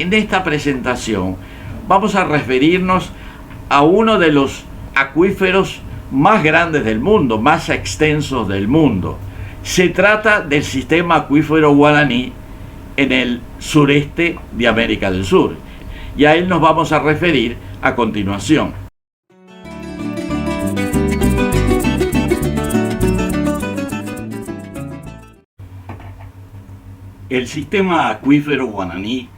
En esta presentación vamos a referirnos a uno de los acuíferos más grandes del mundo, más extensos del mundo. Se trata del sistema acuífero Guaraní en el sureste de América del Sur, y a él nos vamos a referir a continuación. El sistema acuífero Guaraní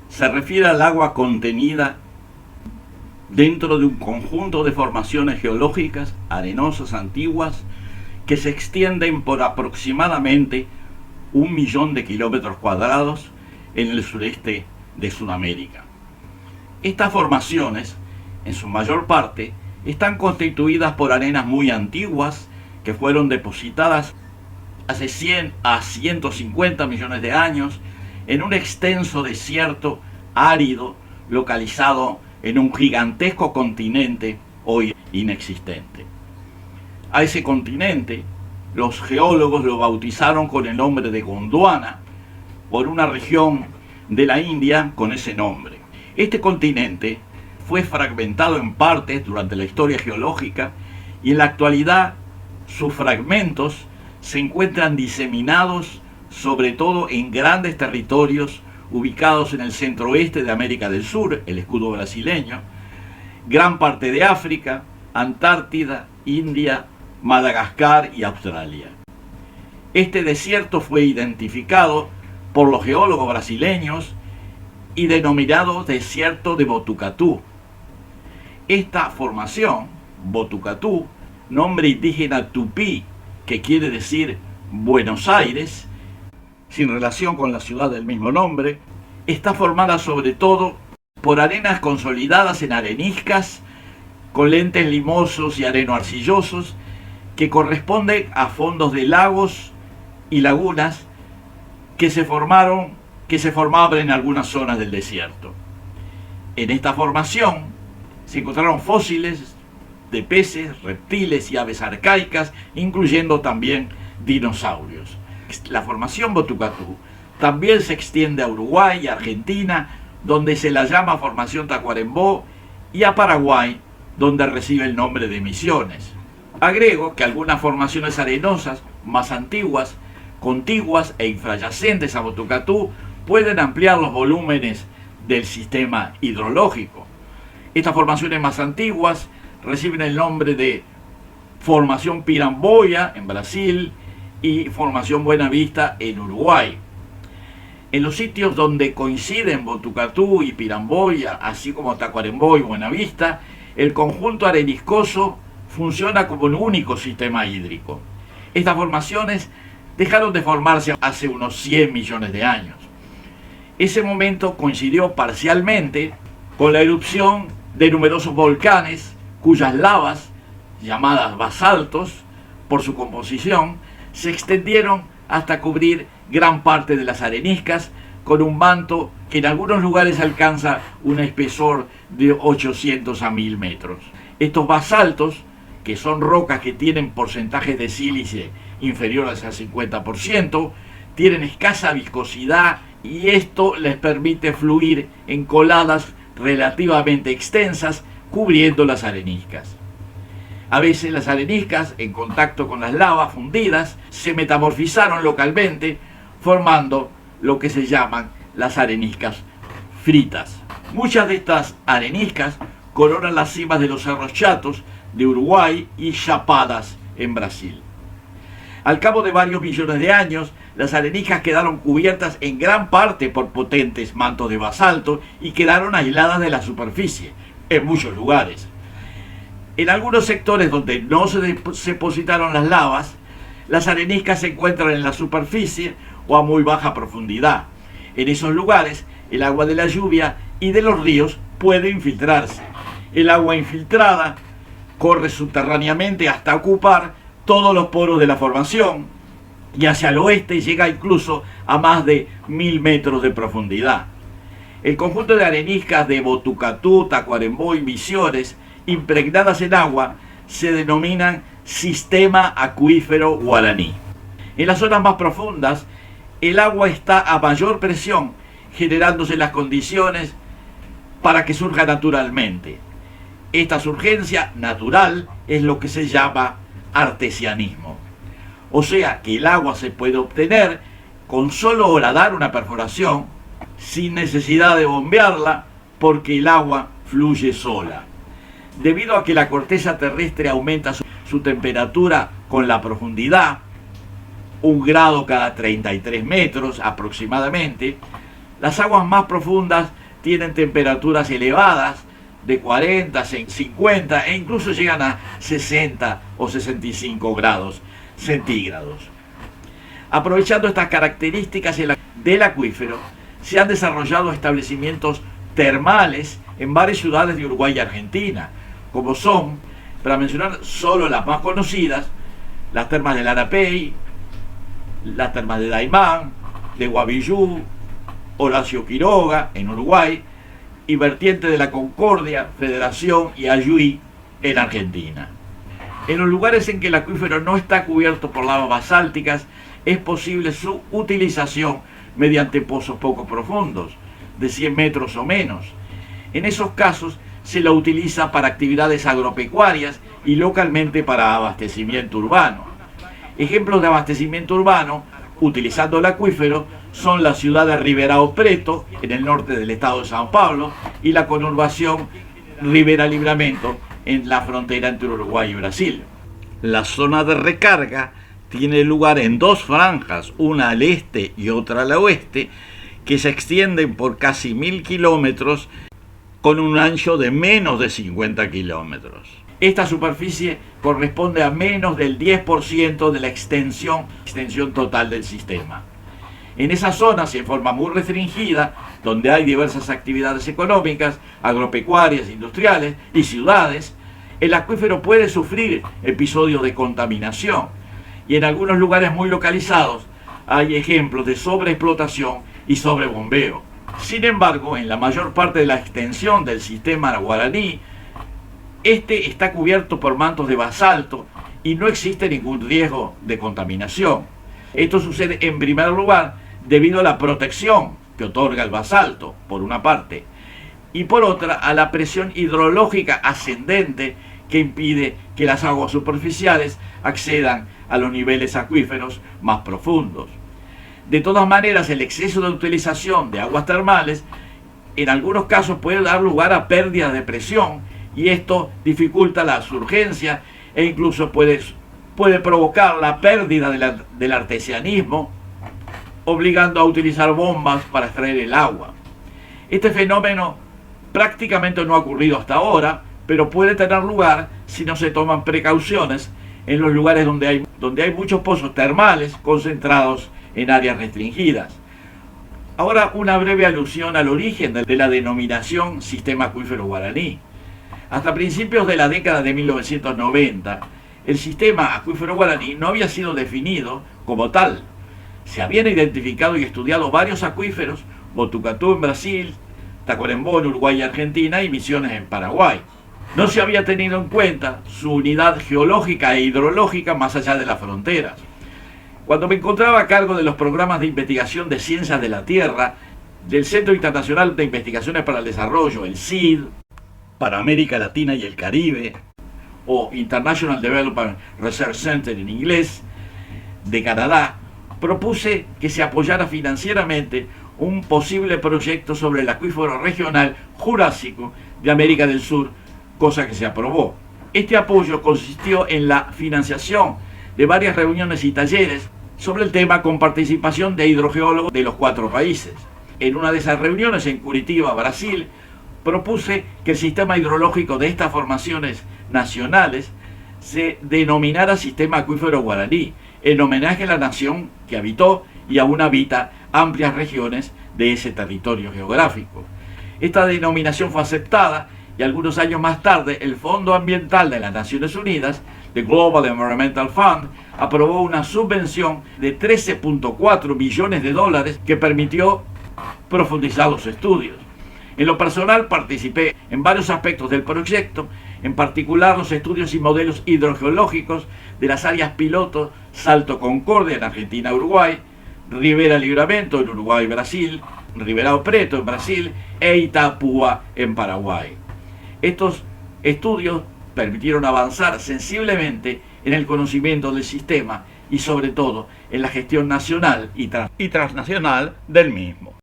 se refiere al agua contenida dentro de un conjunto de formaciones geológicas arenosas antiguas que se extienden por aproximadamente 1 millón de kilómetros cuadrados en el sureste de Sudamérica. Estas formaciones, en su mayor parte, están constituidas por arenas muy antiguas que fueron depositadas hace 100 a 150 millones de años en un extenso desierto árido localizado en un gigantesco continente hoy inexistente. A ese continente los geólogos lo bautizaron con el nombre de Gondwana, por una región de la India con ese nombre. Este continente fue fragmentado en partes durante la historia geológica y en la actualidad sus fragmentos se encuentran diseminados sobre todo en grandes territorios ubicados en el centro-oeste de América del Sur, el escudo brasileño, gran parte de África, Antártida, India, Madagascar y Australia. Este desierto fue identificado por los geólogos brasileños y denominado desierto de Botucatu. Esta formación, Botucatu, nombre indígena tupí, que quiere decir Buenos Aires, sin relación con la ciudad del mismo nombre, está formada sobre todo por arenas consolidadas en areniscas con lentes limosos y areno-arcillosos que corresponden a fondos de lagos y lagunas que se formaban en algunas zonas del desierto. En esta formación se encontraron fósiles de peces, reptiles y aves arcaicas, incluyendo también dinosaurios. La formación Botucatu también se extiende a Uruguay y Argentina, donde se la llama formación Tacuarembó, y a Paraguay, donde recibe el nombre de Misiones. Agrego que algunas formaciones arenosas más antiguas, contiguas e infrayacentes a Botucatu pueden ampliar los volúmenes del sistema hidrológico. Estas formaciones más antiguas reciben el nombre de formación Piramboya en Brasil y formación Buenavista en Uruguay. En los sitios donde coinciden Botucatu y Piramboya, así como Tacuarembó y Buenavista, el conjunto areniscoso funciona como un único sistema hídrico. Estas formaciones dejaron de formarse hace unos 100 millones de años. Ese momento coincidió parcialmente con la erupción de numerosos volcanes cuyas lavas, llamadas basaltos por su composición, se extendieron hasta cubrir gran parte de las areniscas con un manto que en algunos lugares alcanza un espesor de 800 a 1000 metros. Estos basaltos, que son rocas que tienen porcentajes de sílice inferiores al 50%, tienen escasa viscosidad y esto les permite fluir en coladas relativamente extensas cubriendo las areniscas. A veces las areniscas, en contacto con las lavas fundidas, se metamorfizaron localmente, formando lo que se llaman las areniscas fritas. Muchas de estas areniscas coronan las cimas de los cerros Chatos de Uruguay y Chapadas en Brasil. Al cabo de varios millones de años, las areniscas quedaron cubiertas en gran parte por potentes mantos de basalto y quedaron aisladas de la superficie, en muchos lugares. En algunos sectores donde no se depositaron las lavas, las areniscas se encuentran en la superficie o a muy baja profundidad. En esos lugares, el agua de la lluvia y de los ríos puede infiltrarse. El agua infiltrada corre subterráneamente hasta ocupar todos los poros de la formación y hacia el oeste llega incluso a más de 1000 metros de profundidad. El conjunto de areniscas de Botucatu, Tacuarembó y Misiones impregnadas en agua se denominan sistema acuífero Guaraní. En las zonas más profundas, el agua está a mayor presión, generándose las condiciones para que surja naturalmente. Esta surgencia natural es lo que se llama artesianismo. O sea que el agua se puede obtener con solo horadar una perforación, sin necesidad de bombearla, porque el agua fluye sola. Debido a que la corteza terrestre aumenta su temperatura con la profundidad, 1 grado cada 33 metros aproximadamente, las aguas más profundas tienen temperaturas elevadas de 40, 50 e incluso llegan a 60 o 65 grados centígrados. Aprovechando estas características del acuífero, se han desarrollado establecimientos termales en varias ciudades de Uruguay y Argentina, como son, para mencionar solo las más conocidas, las termas del Arapey, las termas de Daymán, de Guavillú, Horacio Quiroga en Uruguay y vertiente de la Concordia, Federación y Ayuí en Argentina. En los lugares en que el acuífero no está cubierto por lavas basálticas, es posible su utilización mediante pozos poco profundos, de 100 metros o menos. En esos casos se la utiliza para actividades agropecuarias y localmente para abastecimiento urbano. Ejemplos de abastecimiento urbano utilizando el acuífero son la ciudad de Ribeirão Preto, en el norte del estado de São Paulo, y la conurbación Rivera Livramento, en la frontera entre Uruguay y Brasil. La zona de recarga tiene lugar en 2 franjas, una al este y otra al oeste, que se extienden por casi 1000 kilómetros con un ancho de menos de 50 kilómetros. Esta superficie corresponde a menos del 10% de la extensión total del sistema. En esa zona, en forma muy restringida, donde hay diversas actividades económicas, agropecuarias, industriales y ciudades, el acuífero puede sufrir episodios de contaminación y en algunos lugares muy localizados hay ejemplos de sobreexplotación y sobrebombeo. Sin embargo, en la mayor parte de la extensión del sistema guaraní, este está cubierto por mantos de basalto y no existe ningún riesgo de contaminación. Esto sucede en primer lugar debido a la protección que otorga el basalto, por una parte, y por otra a la presión hidrológica ascendente que impide que las aguas superficiales accedan a los niveles acuíferos más profundos. De todas maneras, el exceso de utilización de aguas termales en algunos casos puede dar lugar a pérdidas de presión y esto dificulta la surgencia e incluso puede provocar la pérdida del artesianismo, obligando a utilizar bombas para extraer el agua. Este fenómeno prácticamente no ha ocurrido hasta ahora, pero puede tener lugar si no se toman precauciones en los lugares donde hay muchos pozos termales concentrados en áreas restringidas. Ahora una breve alusión al origen de la denominación Sistema Acuífero Guaraní. Hasta principios de la década de 1990, el Sistema Acuífero Guaraní no había sido definido como tal. Se habían identificado y estudiado varios acuíferos, Botucatu en Brasil, Tacuarembó en Uruguay y Argentina y Misiones en Paraguay. No se había tenido en cuenta su unidad geológica e hidrológica más allá de las fronteras. Cuando me encontraba a cargo de los programas de investigación de ciencias de la Tierra del Centro Internacional de Investigaciones para el Desarrollo, el CID, para América Latina y el Caribe, o International Development Research Center en inglés, de Canadá, propuse que se apoyara financieramente un posible proyecto sobre el acuífero regional jurásico de América del Sur, cosa que se aprobó. Este apoyo consistió en la financiación de varias reuniones y talleres sobre el tema con participación de hidrogeólogos de los 4 países. En una de esas reuniones en Curitiba, Brasil, propuse que el sistema hidrológico de estas formaciones nacionales se denominara Sistema Acuífero Guaraní, en homenaje a la nación que habitó y aún habita amplias regiones de ese territorio geográfico. Esta denominación fue aceptada y algunos años más tarde el Fondo Ambiental de las Naciones Unidas, the Global Environmental Fund, aprobó una subvención de $13.4 millones que permitió profundizar los estudios. En lo personal participé en varios aspectos del proyecto, en particular los estudios y modelos hidrogeológicos de las áreas piloto Salto Concordia en Argentina-Uruguay, Rivera Livramento en Uruguay-Brasil, Ribeirão Preto en Brasil e Itapúa en Paraguay. Estos estudios permitieron avanzar sensiblemente en el conocimiento del sistema y sobre todo en la gestión nacional y transnacional del mismo.